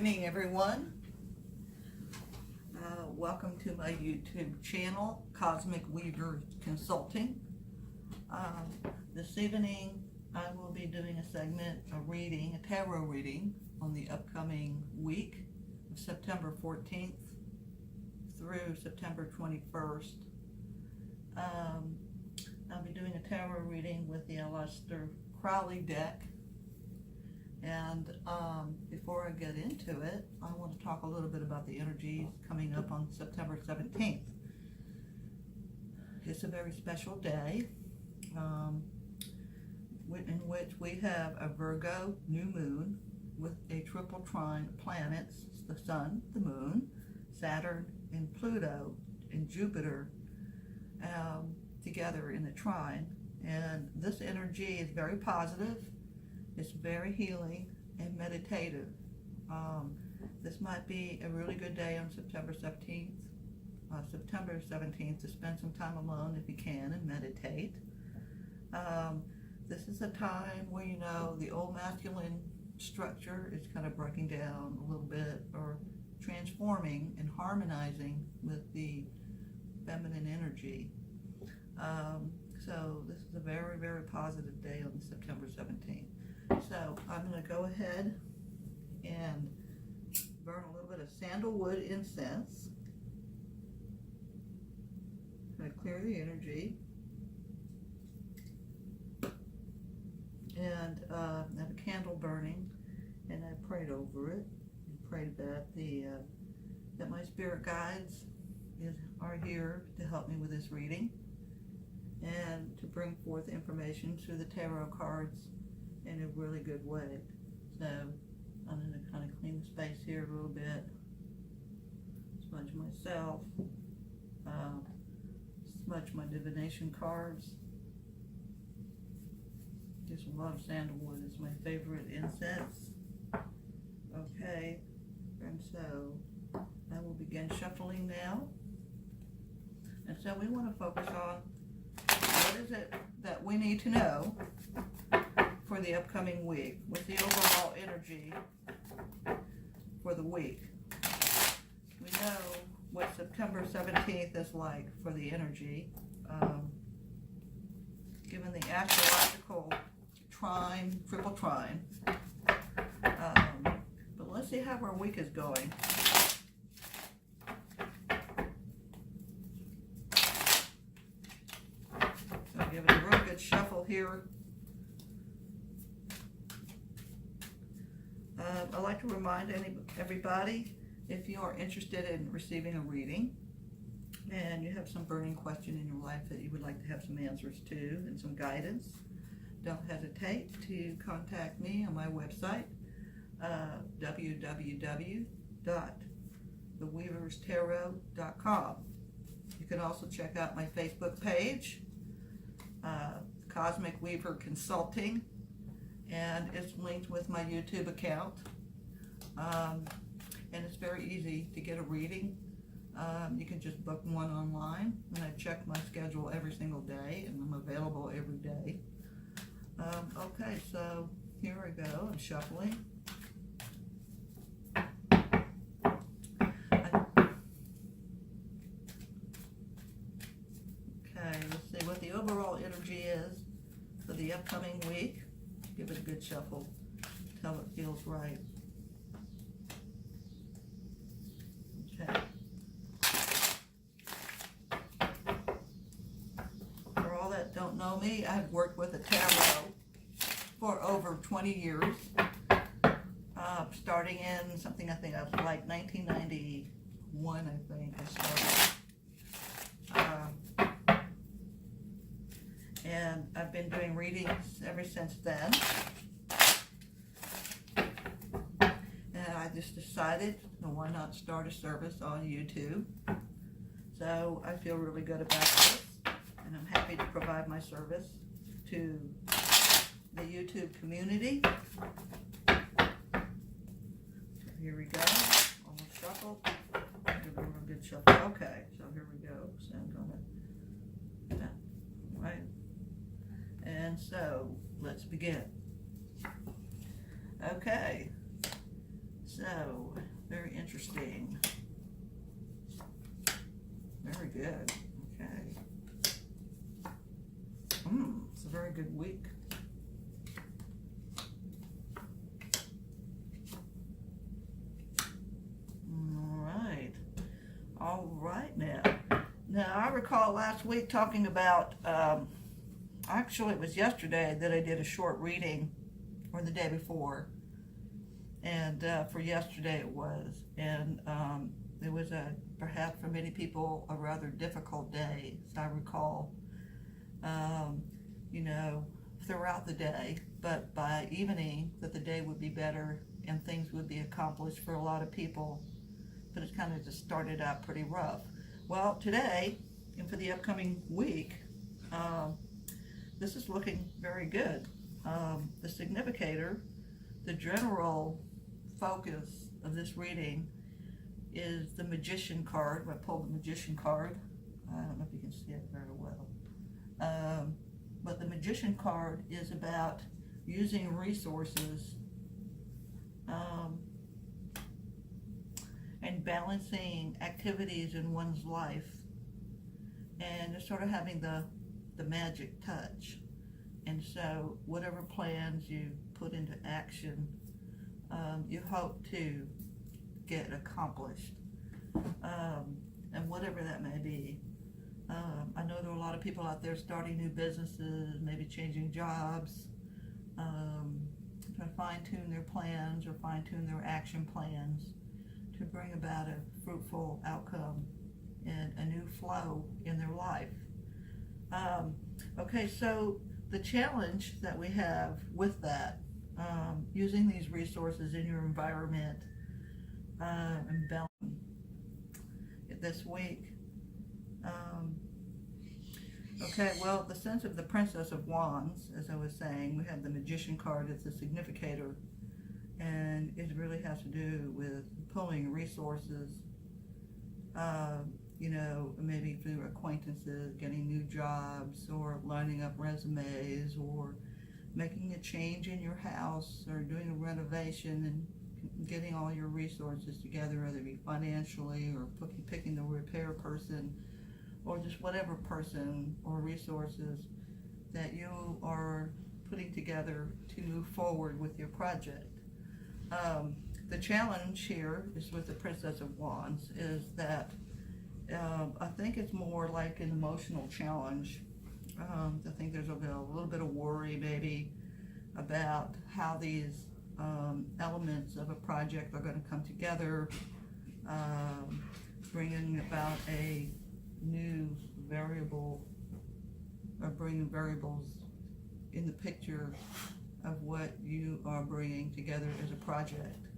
evening, everyone. Welcome to my YouTube channel, Cosmic Weaver Consulting. This evening, I will be doing a segment, a tarot reading on the upcoming week of September 14th through September 21st. I'll be doing a tarot reading with the Aleister Crowley deck. And before I get into it, I want to talk a little bit about the energies coming up on September 17th. It's a very special day in which we have a Virgo new moon with a triple trine of planets, the Sun, the Moon, Saturn, and Pluto, and Jupiter together in the trine. And this energy is very positive. It's very healing and meditative. This might be a really good day on September 17th to spend some time alone if you can and meditate. This is a time where, you know, the old masculine structure is kind of breaking down a little bit, or transforming and harmonizing with the feminine energy. So this is a very, very positive day on September 17th. So I'm going to go ahead and burn a little bit of sandalwood incense. I'm going to clear the energy. And I have a candle burning, and I prayed over it and prayed that that my spirit guides are here to help me with this reading and to bring forth information through the tarot cards in a really good way. So I'm going to kind of clean the space here a little bit, smudge myself, smudge my divination cards. Just love sandalwood, it's my favorite incense. Okay, and so I will begin shuffling now. And so we want to focus on what is it that we need to know for the upcoming week. What's the overall energy for the week? We know what September 17th is like for the energy, given the astrological trine, triple trine. But let's see how our week is going. So give it a real good shuffle here. I'd like to remind everybody, if you are interested in receiving a reading and you have some burning question in your life that you would like to have some answers to and some guidance, don't hesitate to contact me on my website, www.theweaverstarot.com. You can also check out my Facebook page, Cosmic Weaver Consulting, and it's linked with my YouTube account. And it's very easy to get a reading. You can just book one online, and I check my schedule every single day, and I'm available every day. Okay, so here I go. I'm shuffling. Okay, let's see what the overall energy is for the upcoming week. Give it a good shuffle until it feels right. Okay. For all that don't know me, I've worked with a tarot for over 20 years, starting in something I think I was like 1991, I think I started. And I've been doing readings ever since then. And I just decided, why not start a service on YouTube? So I feel really good about this, and I'm happy to provide my service to the YouTube community. So here we go. Almost shuffled. Give it a real good shuffle. Okay, so here we go. So I'm gonna, right. And so let's begin. Okay. So, very interesting. Very good. Okay. It's a very good week. All right now. Now, I recall last week talking about, actually it was yesterday that I did a short reading, or the day before. And for yesterday it was. And it was perhaps for many people, a rather difficult day, as I recall. You know, throughout the day, but by evening that the day would be better and things would be accomplished for a lot of people. But it kind of just started out pretty rough. Well, today and for the upcoming week, this is looking very good. The significator, the general focus of this reading is the Magician card. I pulled the Magician card. I don't know if you can see it very well. But the Magician card is about using resources and balancing activities in one's life, and sort of having the magic touch. And so whatever plans you put into action, you hope to get accomplished, and whatever that may be. I know there are a lot of people out there starting new businesses, maybe changing jobs, to fine-tune their plans or fine-tune their action plans to bring about a fruitful outcome and a new flow in their life. Okay, so the challenge that we have with that, using these resources in your environment, and balancing this week. Okay, well, the sense of the Princess of Wands, as I was saying, we have the Magician card as the significator, and it really has to do with pulling resources, you know, maybe through acquaintances, getting new jobs, or lining up resumes, or making a change in your house, or doing a renovation, and getting all your resources together, whether it be financially, or picking the repair person, or just whatever person or resources that you are putting together to move forward with your project. The challenge here is with the Princess of Wands is that I think it's more like an emotional challenge. I think there's a little bit of worry maybe about how these elements of a project are going to come together, bringing about a new variable, or bringing variables in the picture of what you are bringing together as a project.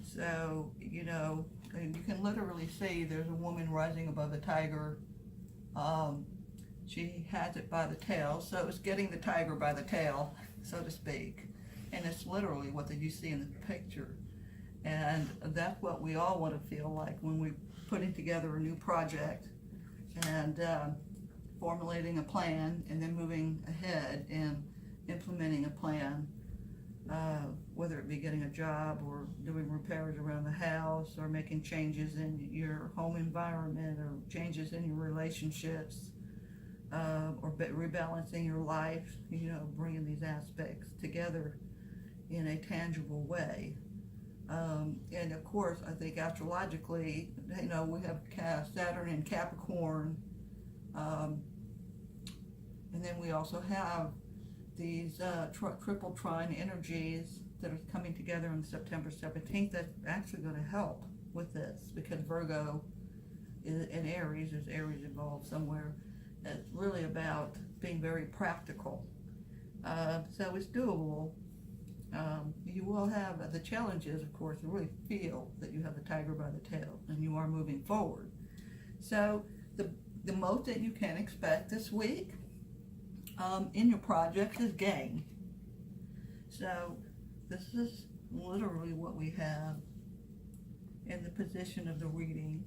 So, you know, you can literally see there's a woman rising above a tiger. She has it by the tail, so it's getting the tiger by the tail, so to speak. And it's literally what you see in the picture. And that's what we all want to feel like when we're putting together a new project and formulating a plan and then moving ahead and implementing a plan, whether it be getting a job or doing repairs around the house or making changes in your home environment or changes in your relationships, or rebalancing your life, you know, bringing these aspects together in a tangible way. And of course, I think astrologically, you know, we have Saturn in Capricorn, and then we also have these triple trine energies that are coming together on September 17th that's actually going to help with this, because Virgo is in Aries, there's Aries involved somewhere. It's really about being very practical. So it's doable. You will have the challenges, of course, to really feel that you have the tiger by the tail and you are moving forward. So the most that you can expect this week in your projects is gain. So this is literally what we have in the position of the reading.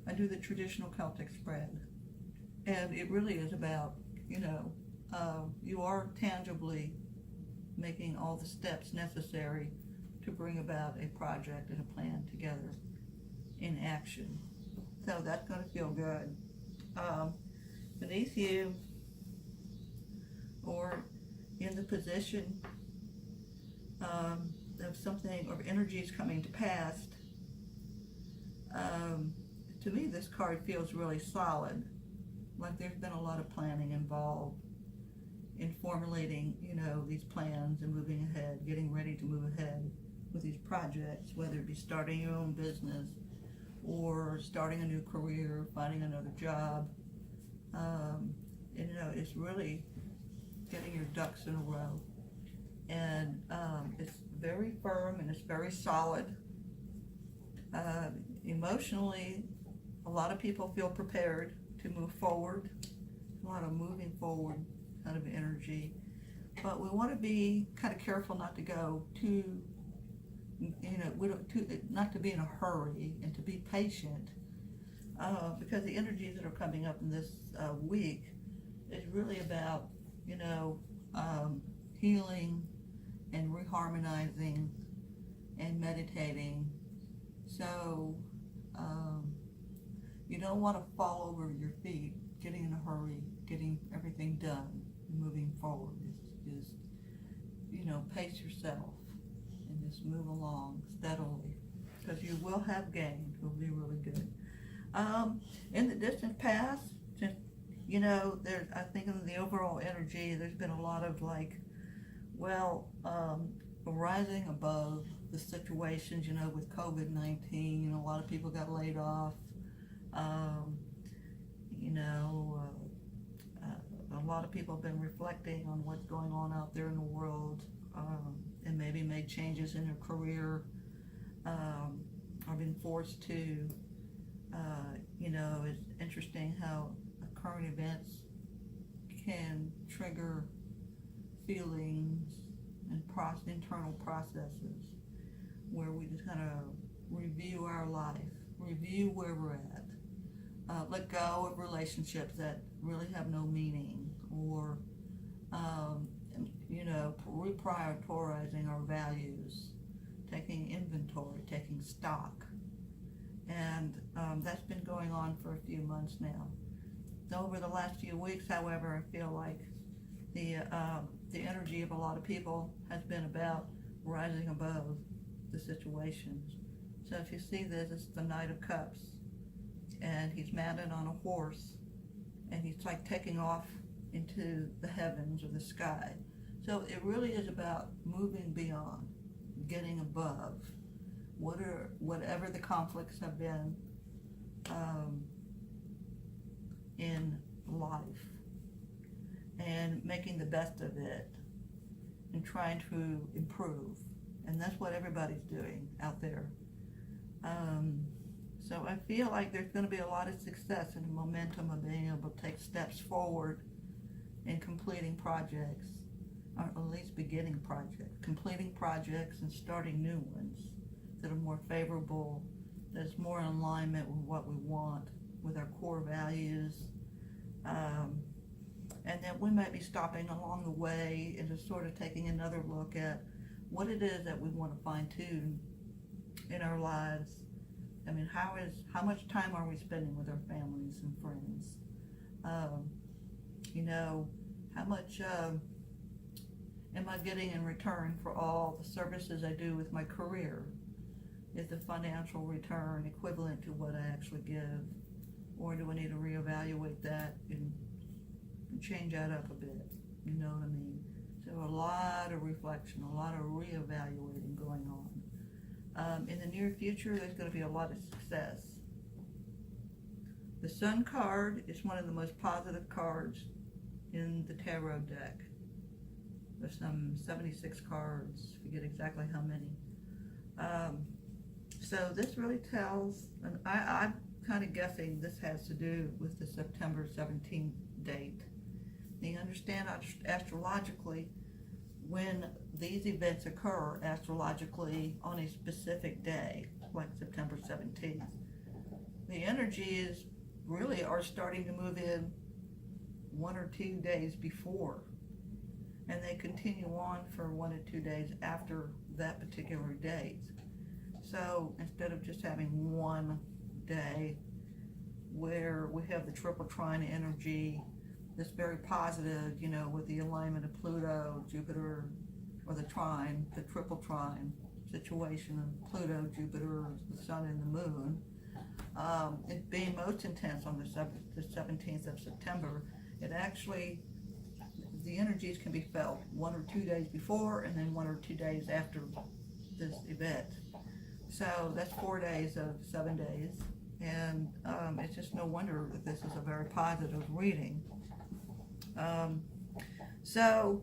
I do the traditional Celtic spread, and it really is about, you know, you are tangibly making all the steps necessary to bring about a project and a plan together in action. So that's going to feel good. Beneath you, or in the position of something, or energies coming to pass, to me this card feels really solid, like there's been a lot of planning involved in formulating, these plans and moving ahead, getting ready to move ahead with these projects, whether it be starting your own business or starting a new career, finding another job. It's really getting your ducks in a row. And it's very firm and it's very solid. Emotionally, a lot of people feel prepared to move forward. A lot of moving forward kind of energy. But we want to be kind of careful not to go too, not to be in a hurry, and to be patient, because the energies that are coming up in this week is really about, healing and reharmonizing and meditating. So you don't want to fall over your feet, getting in a hurry, getting everything done, moving forward. Just pace yourself and just move along steadily, because you will have gain. It will be really good. In the distant past, there's, I think in the overall energy, there's been a lot of rising above the situations, with COVID-19, a lot of people got laid off. A lot of people have been reflecting on what's going on out there in the world, and maybe made changes in their career, or been forced to, it's interesting how current events can trigger feelings and internal processes where we just kind of review our life, review where we're at, let go of relationships that really have no meaning, or reprioritizing our values, taking inventory, taking stock. And that's been going on for a few months now. Over the last few weeks, however, I feel like the energy of a lot of people has been about rising above the situations. So if you see this, it's the Knight of Cups, and he's mounted on a horse, and he's taking off into the heavens or the sky. So it really is about moving beyond, getting above whatever the conflicts have been in life, and making the best of it and trying to improve. And that's what everybody's doing out there. So I feel like there's going to be a lot of success and momentum of being able to take steps forward in completing projects, or at least beginning projects, completing projects and starting new ones that are more favorable, that's more in alignment with what we want, with our core values. And then we might be stopping along the way and just sort of taking another look at what it is that we want to fine tune in our lives. I mean, how much time are we spending with our families and friends? How much am I getting in return for all the services I do with my career? Is the financial return equivalent to what I actually give? Or do I need to reevaluate that and change that up a bit? You know what I mean? So a lot of reflection, a lot of reevaluating going on. In the near future, there's going to be a lot of success. The Sun card is one of the most positive cards in the tarot deck. There's some 76 cards, I forget exactly how many. So this really tells, and I'm kind of guessing this has to do with the September 17th date. You understand astrologically, when these events occur astrologically on a specific day, like September 17th, the energies really are starting to move in 1 or 2 days before, and they continue on for 1 or 2 days after that particular date. So instead of just having one day where we have the triple trine energy, this very positive, you know, with the alignment of Pluto, Jupiter, or the trine, the triple trine situation of Pluto, Jupiter, the sun, and the moon, it being most intense on the 17th of September, it actually, the energies can be felt 1 or 2 days before and then 1 or 2 days after this event. So that's 4 days of 7 days, and it's just no wonder that this is a very positive reading. So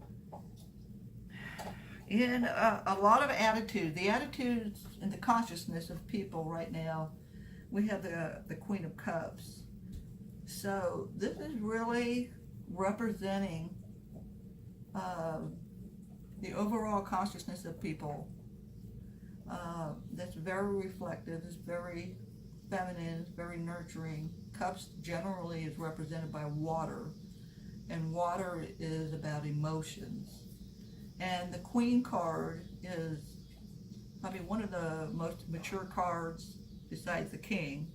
in a lot of attitude, the attitudes and the consciousness of people right now, we have the Queen of Cups. So this is really representing the overall consciousness of people. That's very reflective, is very feminine, is very nurturing. Cups generally is represented by water, and water is about emotions. And the Queen card is probably one of the most mature cards, besides the King,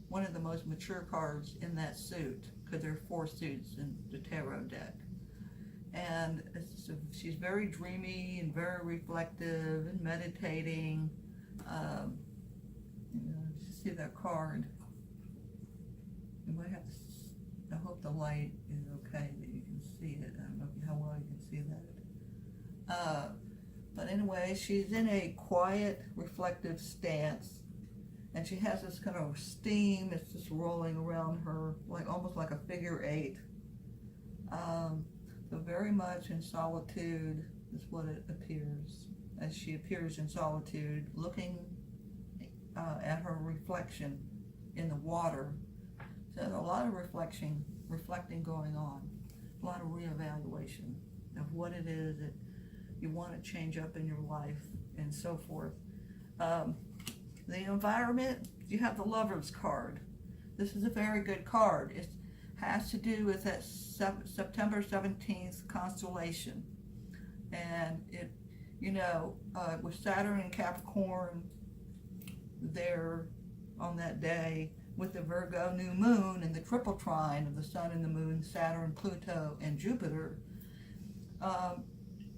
one of the most mature cards in that suit, because there are 4 suits in the tarot deck. And she's very dreamy and very reflective and meditating. You know, see that card. You might have to, I hope the light is okay that you can see it. I don't know how well you can see that. But anyway, she's in a quiet, reflective stance, and she has this kind of steam. It's just rolling around her, like almost like a figure 8. So very much in solitude is what it appears, as she appears in solitude, looking at her reflection in the water. So there's a lot of reflecting going on, a lot of reevaluation of what it is that you want to change up in your life and so forth. The environment, you have the Lover's card. This is a very good card. It has to do with that September 17th constellation. And it, you know, with Saturn and Capricorn there on that day, with the Virgo new moon and the triple trine of the sun and the moon, Saturn, Pluto, and Jupiter,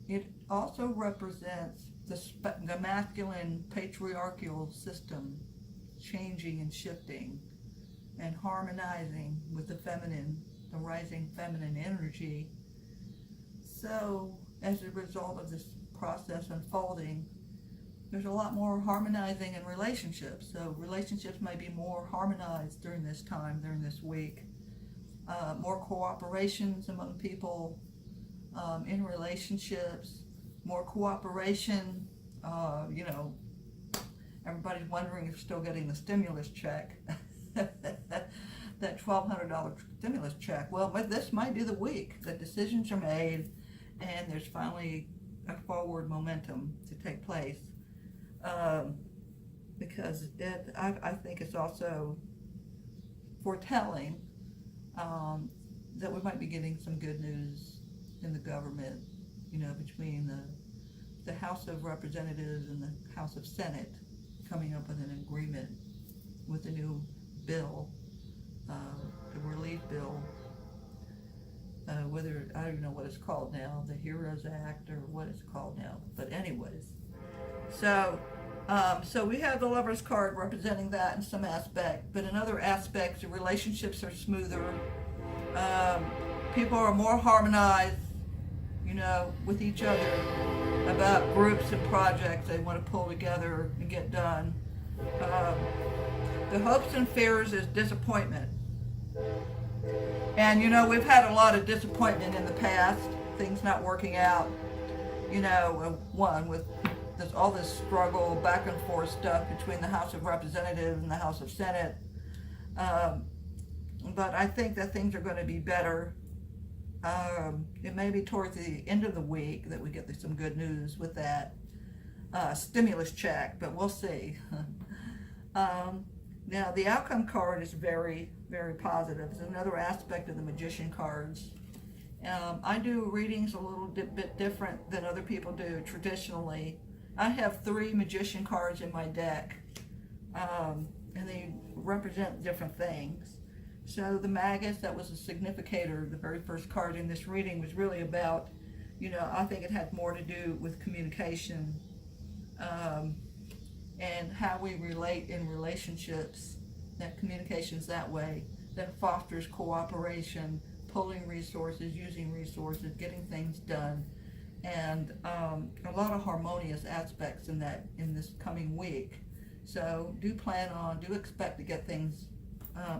it also represents the masculine patriarchal system changing and shifting and harmonizing with the feminine, the rising feminine energy. So as a result of this process unfolding, there's a lot more harmonizing in relationships. So relationships may be more harmonized during this time, during this week. More cooperations among people in relationships, more cooperation. You know, everybody's wondering if you're still getting the stimulus check. That $1,200 stimulus check. Well, but this might be the week that decisions are made and there's finally a forward momentum to take place. Because I think it's also foretelling that we might be getting some good news in the government, you know, between the House of Representatives and the House of Senate coming up with an agreement with the new bill, the relief bill, whether, I don't even know what it's called now, the HEROES Act or what it's called now, but anyways. So we have the Lover's card representing that in some aspect, but in other aspects, the relationships are smoother. People are more harmonized, you know, with each other about groups and projects they want to pull together and get done. The hopes and fears is disappointment. And, you know, we've had a lot of disappointment in the past, things not working out, you know, one with all this struggle, back and forth stuff between the House of Representatives and the House of Senate. But I think that things are going to be better. It may be towards the end of the week that we get some good news with that stimulus check, but we'll see. Now, the outcome card is very, very positive. It's another aspect of the Magician cards. I do readings a little bit different than other people do traditionally, I have 3 magician cards in my deck, and they represent different things. So the Magus, that was a significator, the very first card in this reading, was really about, I think it had more to do with communication, and how we relate in relationships, that communication's that way, that fosters cooperation, pulling resources, using resources, getting things done, and a lot of harmonious aspects in this coming week. So do expect to get things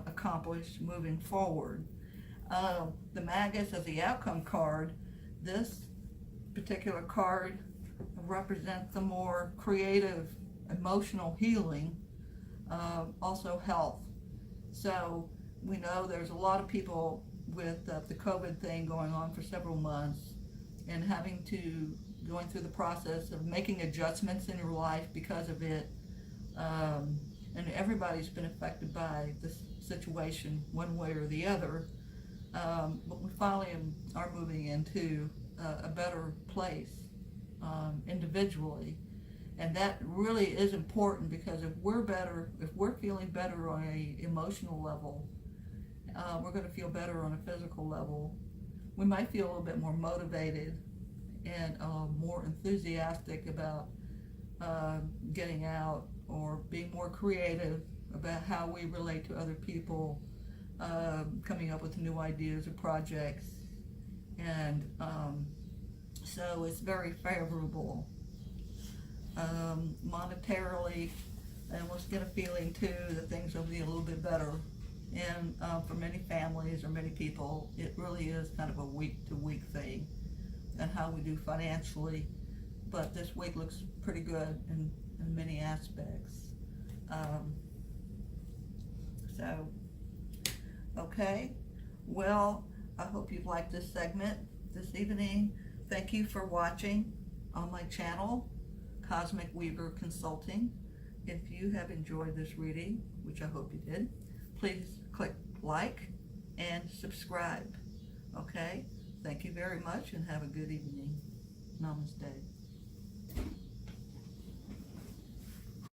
accomplished moving forward. The Magus as the outcome card, this particular card represents the more creative, emotional healing, also health. So we know there's a lot of people with the COVID thing going on for several months, and going through the process of making adjustments in your life because of it. And everybody's been affected by this situation one way or the other. But we finally are moving into a better place individually. And that really is important, because if we're feeling better on a emotional level, we're going to feel better on a physical level. We might feel a little bit more motivated and more enthusiastic about getting out, or being more creative about how we relate to other people, coming up with new ideas or projects. And so it's very favorable. Monetarily, and let's get a feeling too that things will be a little bit better. And for many families or many people, it really is kind of a week-to-week thing, and how we do financially. But this week looks pretty good in many aspects. Okay. Well, I hope you've liked this segment this evening. Thank you for watching on my channel, Cosmic Weaver Consulting. If you have enjoyed this reading, which I hope you did, please click like and subscribe. Okay? Thank you very much, and have a good evening. Namaste.